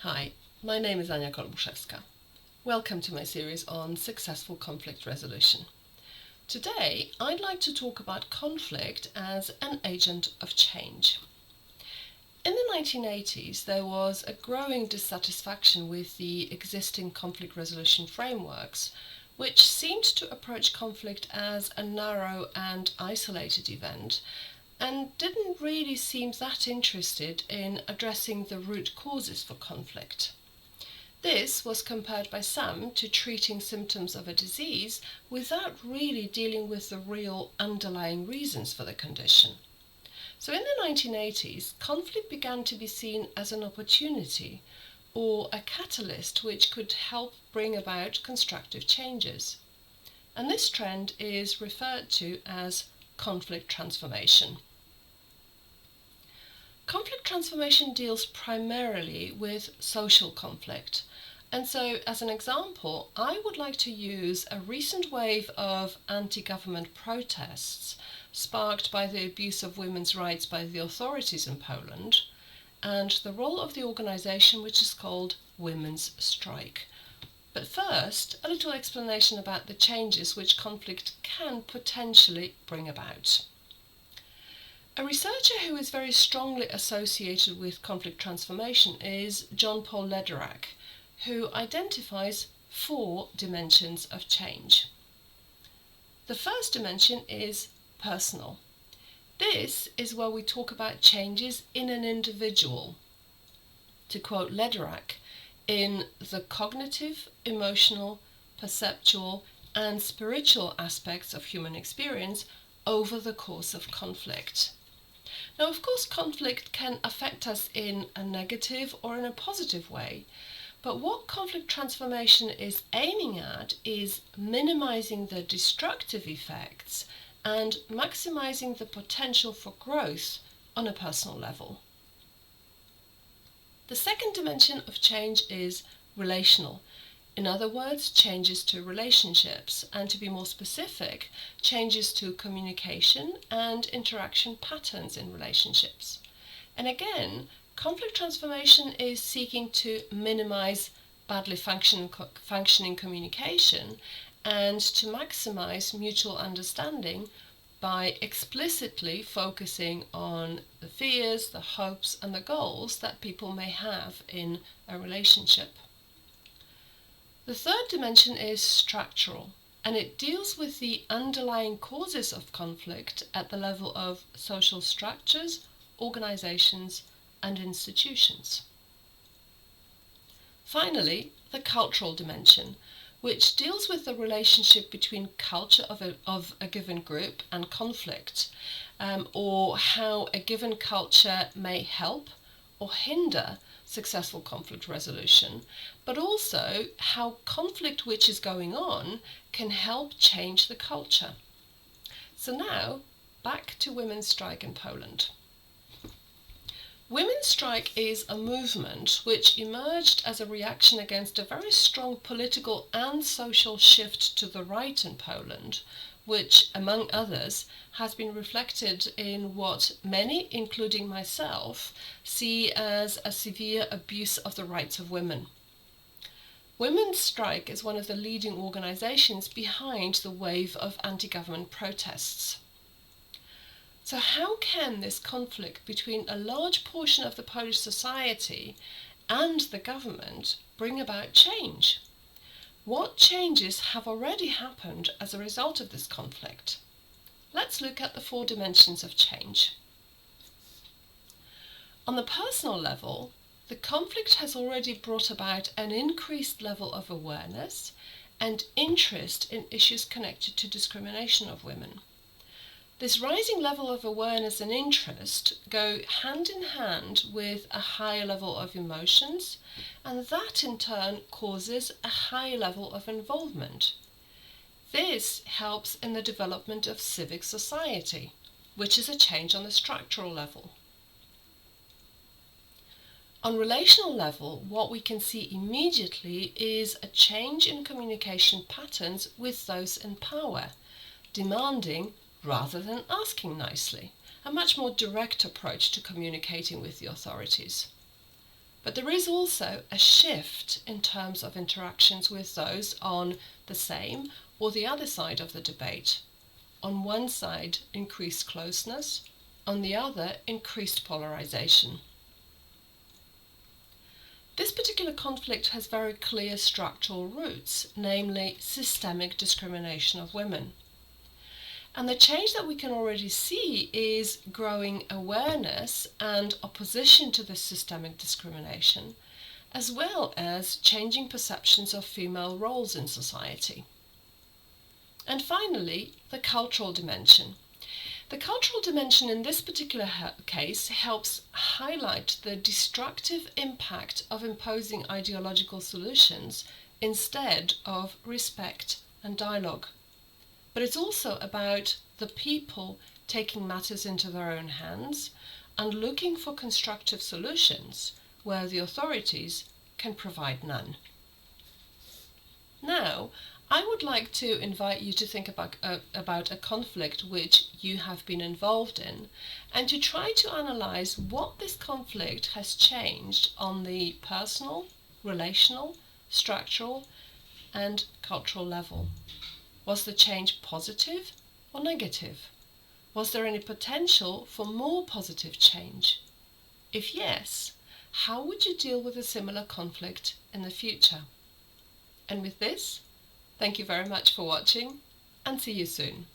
Hi, my name is Ania Kolbuszewska. Welcome to my series on successful conflict resolution. Today, I'd like to talk about conflict as an agent of change. In the 1980s, there was a growing dissatisfaction with the existing conflict resolution frameworks, which seemed to approach conflict as a narrow and isolated event, and didn't really seem that interested in addressing the root causes for conflict. This was compared by some to treating symptoms of a disease without really dealing with the real underlying reasons for the condition. So in the 1980s, conflict began to be seen as an opportunity or a catalyst which could help bring about constructive changes. And this trend is referred to as conflict transformation. Conflict transformation deals primarily with social conflict, and so as an example, I would like to use a recent wave of anti-government protests sparked by the abuse of women's rights by the authorities in Poland and the role of the organisation which is called Women's Strike. But first, a little explanation about the changes which conflict can potentially bring about. A researcher who is very strongly associated with conflict transformation is John Paul Lederach, who identifies 4 dimensions of change. The first dimension is personal. This is where we talk about changes in an individual. To quote Lederach, in the cognitive, emotional, perceptual, and spiritual aspects of human experience over the course of conflict. Now, of course, conflict can affect us in a negative or in a positive way, but what conflict transformation is aiming at is minimizing the destructive effects and maximizing the potential for growth on a personal level. The second dimension of change is relational. In other words, changes to relationships, and to be more specific, changes to communication and interaction patterns in relationships. And again, conflict transformation is seeking to minimize badly functioning communication and to maximize mutual understanding by explicitly focusing on the fears, the hopes, and the goals that people may have in a relationship. The third dimension is structural, and it deals with the underlying causes of conflict at the level of social structures, organizations, and institutions. Finally, the cultural dimension, which deals with the relationship between culture of a given group and conflict, or how a given culture may help or hinder successful conflict resolution, but also how conflict which is going on can help change the culture. So now, back to Women's Strike in Poland. Women's Strike is a movement which emerged as a reaction against a very strong political and social shift to the right in Poland, which, among others, has been reflected in what many, including myself, see as a severe abuse of the rights of women. Women's Strike is one of the leading organizations behind the wave of anti-government protests. So how can this conflict between a large portion of the Polish society and the government bring about change? What changes have already happened as a result of this conflict? Let's look at the 4 dimensions of change. On the personal level, the conflict has already brought about an increased level of awareness and interest in issues connected to discrimination of women. This rising level of awareness and interest go hand in hand with a higher level of emotions, and that in turn causes a high level of involvement. This helps in the development of civic society, which is a change on the structural level. On relational level, what we can see immediately is a change in communication patterns with those in power, demanding rather than asking nicely, a much more direct approach to communicating with the authorities. But there is also a shift in terms of interactions with those on the same or the other side of the debate. On one side, increased closeness, on the other, increased polarization. This particular conflict has very clear structural roots, namely systemic discrimination of women. And the change that we can already see is growing awareness and opposition to this systemic discrimination, as well as changing perceptions of female roles in society. And finally, the cultural dimension. The cultural dimension in this particular case helps highlight the destructive impact of imposing ideological solutions instead of respect and dialogue. But it's also about the people taking matters into their own hands and looking for constructive solutions where the authorities can provide none. Now, I would like to invite you to think about a conflict which you have been involved in and to try to analyze what this conflict has changed on the personal, relational, structural and cultural level. Was the change positive or negative? Was there any potential for more positive change? If yes, how would you deal with a similar conflict in the future? And with this, thank you very much for watching and see you soon.